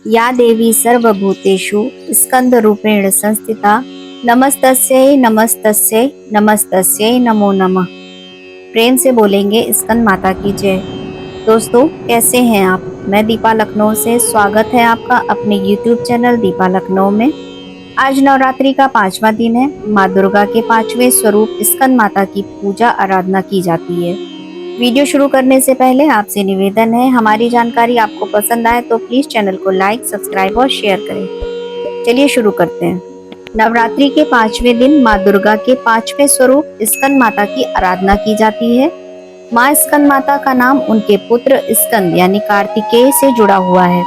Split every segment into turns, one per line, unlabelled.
या देवी सर्वभूतेषु स्कंदरूपेण संस्थिता नमस्तस्यै नमस्तस्यै नमस्तस्यै नमो नमः। प्रेम से बोलेंगे स्कंद माता की जय। दोस्तों, कैसे हैं आप? मैं दीपा लखनऊ से स्वागत है आपका अपने YouTube चैनल दीपा लखनऊ में। आज नवरात्रि का 5वां दिन है। माँ दुर्गा के 5वें स्वरूप स्कंद माता की पूजा आराधना की जाती है। वीडियो शुरू करने से पहले आपसे निवेदन है, हमारी जानकारी आपको पसंद आए तो प्लीज चैनल को लाइक, सब्सक्राइब और शेयर करें। चलिए शुरू करते हैं। नवरात्रि के 5वें दिन माँ दुर्गा के 5वें स्वरूप स्कंद माता की आराधना की जाती है। माँ स्कंद माता का नाम उनके पुत्र स्कंद यानी कार्तिकेय से जुड़ा हुआ है।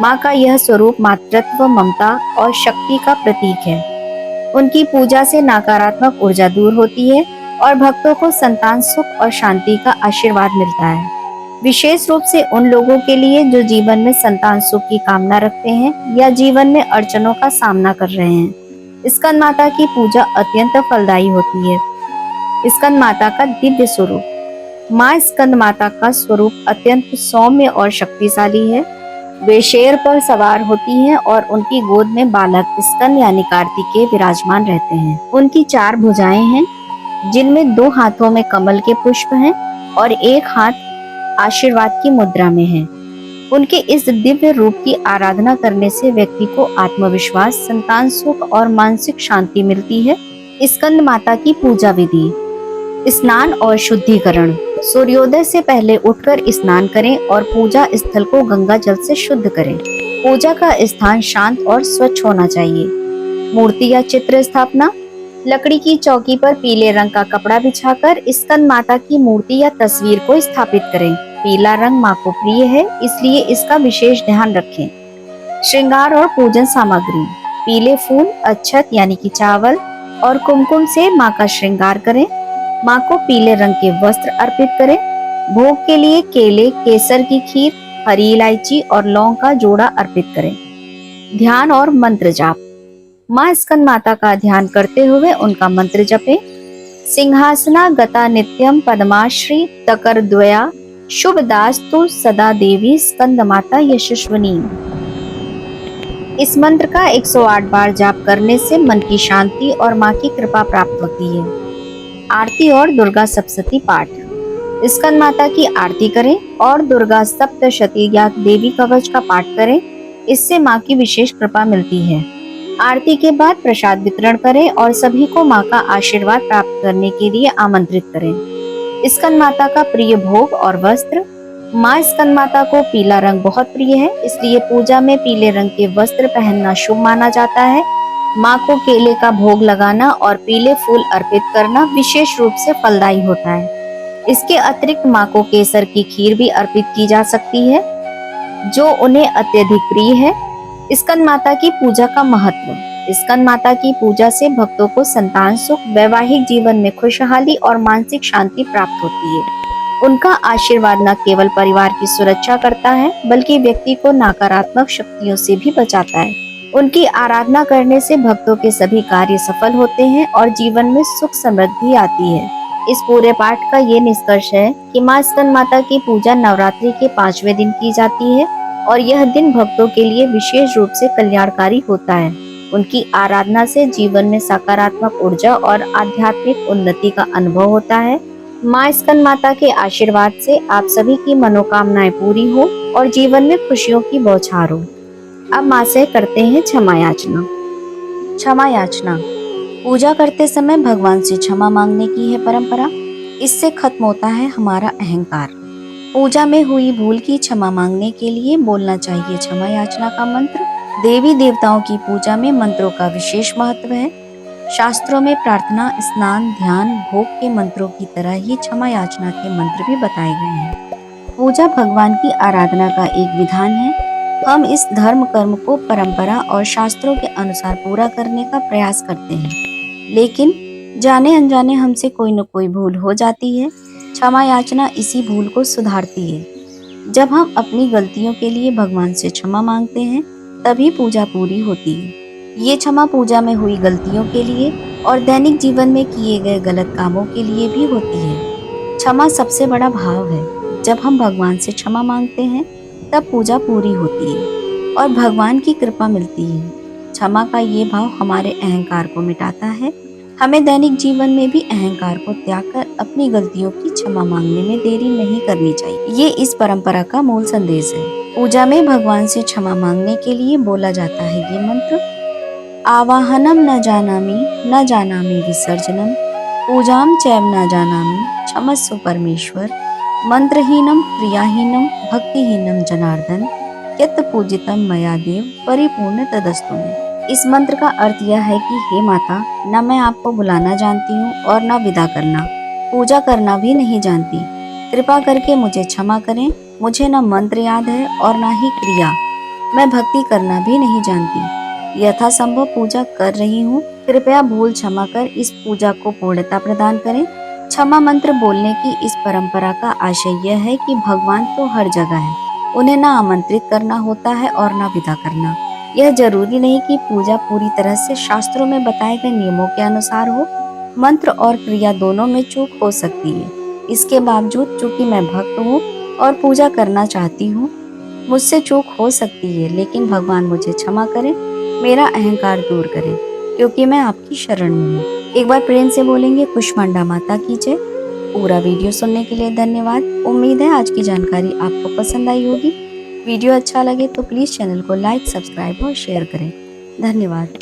माँ का यह स्वरूप मातृत्व, ममता और शक्ति का प्रतीक है। उनकी पूजा से नकारात्मक ऊर्जा दूर होती है और भक्तों को संतान सुख और शांति का आशीर्वाद मिलता है। विशेष रूप से उन लोगों के लिए जो जीवन में संतान सुख की कामना रखते हैं या जीवन में अड़चनों का सामना कर रहे हैं, स्कंद माता की पूजा अत्यंत फलदायी होती है। स्कंद माता का दिव्य स्वरूप। माँ स्कंद माता का स्वरूप अत्यंत सौम्य और शक्तिशाली है। वे शेर पर सवार होती हैं और उनकी गोद में बालक स्कंद यानी कार्तिकेय विराजमान रहते हैं। उनकी 4 भुजाएं हैं, जिनमें 2 हाथों में कमल के पुष्प हैं और एक हाथ आशीर्वाद की मुद्रा में है। उनके इस दिव्य रूप की आराधना करने से व्यक्ति को आत्मविश्वास, संतान सुख और मानसिक शांति मिलती है। स्कंद माता की पूजा विधि। स्नान और शुद्धिकरण। सूर्योदय से पहले उठकर स्नान करें और पूजा स्थल को गंगा जल से शुद्ध करें। पूजा का स्थान शांत और स्वच्छ होना चाहिए। मूर्ति या चित्र स्थापना। लकड़ी की चौकी पर पीले रंग का कपड़ा बिछाकर स्कंद माता की मूर्ति या तस्वीर को स्थापित करें। पीला रंग माँ को प्रिय है, इसलिए इसका विशेष ध्यान रखें। श्रृंगार और पूजन सामग्री। पीले फूल, अक्षत यानी कि चावल और कुमकुम से माँ का श्रृंगार करें। माँ को पीले रंग के वस्त्र अर्पित करें। भोग के लिए केले, केसर की खीर, हरी इलायची और लौंग का जोड़ा अर्पित करें। ध्यान और मंत्र जाप। माँ स्कंद माता का ध्यान करते हुए उनका मंत्र जपें। सिंहासना गता नित्यम पद्माश्री तकरद्वया शुभदास्तु सदा देवी स्कंद माता यशस्विनी। इस मंत्र का 108 बार जाप करने से मन की शांति और माँ की कृपा प्राप्त होती है। आरती और दुर्गा सप्तशती पाठ। स्कंद माता की आरती करें और दुर्गा सप्तशती या देवी कवच का पाठ करें। इससे माँ की विशेष कृपा मिलती है। आरती के बाद प्रसाद वितरण करें और सभी को माँ का आशीर्वाद प्राप्त करने के लिए आमंत्रित करें। स्कंद माता का प्रिय भोग और वस्त्र। माँ स्कंद माता को पीला रंग बहुत प्रिय है, इसलिए पूजा में पीले रंग के वस्त्र पहनना शुभ माना जाता है। माँ को केले का भोग लगाना और पीले फूल अर्पित करना विशेष रूप से फलदायी होता है। इसके अतिरिक्त माँ को केसर की खीर भी अर्पित की जा सकती है, जो उन्हें अत्यधिक प्रिय है। स्कंद माता की पूजा का महत्व। स्कंद माता की पूजा से भक्तों को संतान सुख, वैवाहिक जीवन में खुशहाली और मानसिक शांति प्राप्त होती है। उनका आशीर्वाद न केवल परिवार की सुरक्षा करता है, बल्कि व्यक्ति को नकारात्मक शक्तियों से भी बचाता है। उनकी आराधना करने से भक्तों के सभी कार्य सफल होते हैं और जीवन में सुख समृद्धि आती है। इस पूरे पाठ का ये निष्कर्ष है कि माँ स्कंद माता की पूजा नवरात्रि के 5वें दिन की जाती है और यह दिन भक्तों के लिए विशेष रूप से कल्याणकारी होता है। उनकी आराधना से जीवन में सकारात्मक ऊर्जा और आध्यात्मिक उन्नति का अनुभव होता है। माँ स्कंद माता के आशीर्वाद से आप सभी की मनोकामनाएं पूरी हो और जीवन में खुशियों की बौछार हो। अब माँ से करते हैं क्षमा याचना। क्षमा याचना। पूजा करते समय भगवान से क्षमा मांगने की है परंपरा। इससे खत्म होता है हमारा अहंकार। पूजा में हुई भूल की क्षमा मांगने के लिए बोलना चाहिए क्षमा याचना का मंत्र। देवी देवताओं की पूजा में मंत्रों का विशेष महत्व है। शास्त्रों में प्रार्थना, स्नान, ध्यान, भोग के मंत्रों की तरह ही क्षमा याचना के मंत्र भी बताए गए हैं। पूजा भगवान की आराधना का एक विधान है। हम इस धर्म कर्म को परंपरा और शास्त्रों के अनुसार पूरा करने का प्रयास करते हैं, लेकिन जाने अनजाने हमसे कोई न कोई भूल हो जाती है। क्षमा याचना इसी भूल को सुधारती है। जब हम अपनी गलतियों के लिए भगवान से क्षमा मांगते हैं, तभी पूजा पूरी होती है। ये क्षमा पूजा में हुई गलतियों के लिए और दैनिक जीवन में किए गए गलत कामों के लिए भी होती है। क्षमा सबसे बड़ा भाव है। जब हम भगवान से क्षमा मांगते हैं, तब पूजा पूरी होती है। और भगवान की कृपा मिलती है। क्षमा का ये भाव हमारे अहंकार को मिटाता है। हमें दैनिक जीवन में भी अहंकार को त्याग कर अपनी गलतियों की क्षमा मांगने में देरी नहीं करनी चाहिए। ये इस परंपरा का मूल संदेश है। पूजा में भगवान से क्षमा मांगने के लिए बोला जाता है ये मंत्र, आवाहनम न जानामि विसर्जनम, पूजाम चैव न जानामि, क्षमस्व परमेश्वर, मंत्रहीनम क्रियाहीनम भक्तिहीनम जनार्दन, यत् पूजितम मया देव परिपूर्ण तदस्तु मे। इस मंत्र का अर्थ यह है कि हे माता, न मैं आपको बुलाना जानती हूँ और न विदा करना, पूजा करना भी नहीं जानती। कृपा करके मुझे क्षमा करें। मुझे न मंत्र याद है और न ही क्रिया। मैं भक्ति करना भी नहीं जानती। यथासंभव पूजा कर रही हूँ। कृपया भूल क्षमा कर इस पूजा को पूर्णता प्रदान करें। क्षमा मंत्र बोलने की इस परंपरा का आशय यह है कि भगवान तो हर जगह है, उन्हें ना आमंत्रित करना होता है और ना विदा करना। यह जरूरी नहीं कि पूजा पूरी तरह से शास्त्रों में बताए गए नियमों के अनुसार हो। मंत्र और क्रिया दोनों में चूक हो सकती है। इसके बावजूद चूंकि मैं भक्त हूँ और पूजा करना चाहती हूँ, मुझसे चूक हो सकती है, लेकिन भगवान मुझे क्षमा करें, मेरा अहंकार दूर करें, क्योंकि मैं आपकी शरण में हूँ। एक बार प्रेम से बोलेंगे कुष्मांडा माता की जय। पूरा वीडियो सुनने के लिए धन्यवाद। उम्मीद है आज की जानकारी आपको पसंद आई होगी। वीडियो अच्छा लगे तो प्लीज़ चैनल को लाइक, सब्सक्राइब और शेयर करें। धन्यवाद।